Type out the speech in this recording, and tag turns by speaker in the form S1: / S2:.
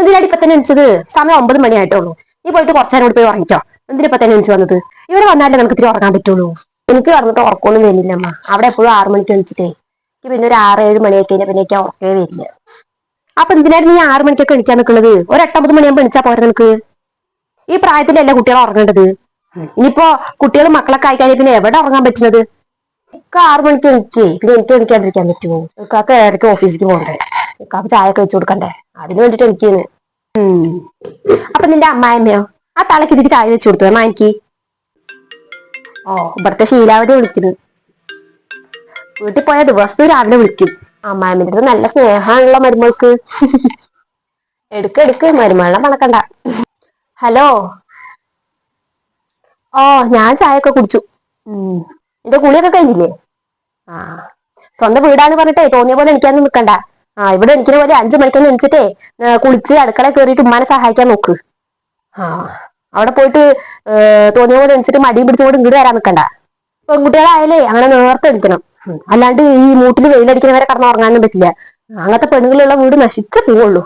S1: എന്തിനാടി ഇപ്പൊ തന്നെ എണിച്ചത്? സമയം 9 മണിയായിട്ടുള്ളൂ. നീ പോയിട്ട് കുറച്ചു നേരം കൂടി പോയി ഉറങ്ങിക്കോ. എന്തിനാ ഇപ്പൊ തന്നെ എണിച്ചു വന്നത്? ഇവിടെ വന്നാലേ നമുക്ക് ഇത്തിരി ഉറങ്ങാൻ പറ്റുള്ളൂ. എനിക്ക് പറഞ്ഞിട്ട് ഉറക്കമൊന്നും വരുന്നില്ല അമ്മ. അവിടെ എപ്പോഴും 6 മണിക്ക് എണിച്ചിട്ടേ എനിക്ക് പിന്നെ ഒരു 6-7 മണിയായി കഴിഞ്ഞാൽ പിന്നെ എനിക്ക് ഉറക്കേ വരില്ല. അപ്പൊ എന്തിനായിരുന്നു നീ 6 മണിക്കൊക്കെ എണിക്കാൻ നിൽക്കുന്നത്? ഒരു 8-9 മണിയാകുമ്പോ എണിച്ചാ പോരെ നിനക്ക്? ഈ പ്രായത്തിലല്ലേ കുട്ടികൾ ഉറങ്ങേണ്ടത്. ഇനിയിപ്പോ കുട്ടികളും മക്കളൊക്കെ ആയിക്കഴിഞ്ഞാൽ പിന്നെ എവിടെ ഉറങ്ങാൻ പറ്റുന്നത്? ഇക്ക 6 മണിക്ക് എണിക്കേ, പിന്നെ എനിക്ക് എണിക്കാണ്ടിരിക്കാൻ പറ്റുമോ? ഇക്കാക്ക് ഏതൊക്കെ ഓഫീസിലേക്ക് പോകണ്ടേ, ഇക്കാക്ക് ചായ ഒക്കെ വെച്ച് കൊടുക്കണ്ടേ, അതിന് വേണ്ടിട്ട് എനിക്കാണ്. അപ്പൊ നിന്റെ അമ്മായിമ്മയോ? ആ തലക്ക് ഇതിക്ക് ചായ വെച്ച് കൊടുത്തു അമ്മ എനിക്ക്. ഓ, ഇവിടുത്തെ ശീലാവതി വിളിക്കുന്നു. വീട്ടിൽ പോയ ദിവസം രാവിലെ വിളിക്കും. അമ്മായിമ്മന്റെ അടുത്ത് നല്ല സ്നേഹമാണല്ലോ മരുമൾക്ക്. എടുക്ക് മരുമകളെ മണക്കണ്ട. ഹലോ. ഓ, ഞാൻ ചായ ഒക്കെ കുടിച്ചു. നിന്റെ കുളിയൊക്കെ കഴിഞ്ഞില്ലേ? ആ, സ്വന്തം വീടാന്ന് പറഞ്ഞിട്ടേ തോന്നിയ പോലെ എനിക്കൊന്നും നിൽക്കണ്ട. ഇവിടെ എനിക്കുന്ന പോലെ 5 മണിക്കൊന്നും എണിച്ചിട്ടേ കുളിച്ച് അടുക്കള കയറിയിട്ട് ഉമ്മാനെ സഹായിക്കാൻ നോക്ക്. ആ, അവിടെ പോയിട്ട് തോന്നിയ പോലെ എണിച്ചിട്ട് മടിയും പിടിച്ചുകൊണ്ട് ഇങ്ങോട്ട് വരാൻ നിൽക്കണ്ട. പെൺകുട്ടികളായാലേ അങ്ങനെ നേരത്തെ എണിക്കണം. അല്ലാണ്ട് ഈ മൂട്ടിൽ വെയിലടിക്കുന്നവരെ കടന്ന് ഉറങ്ങാനും പറ്റില്ല. അങ്ങനത്തെ പെണ്ണുങ്ങളുള്ള വീട് നശിച്ചേ പോവുള്ളൂ.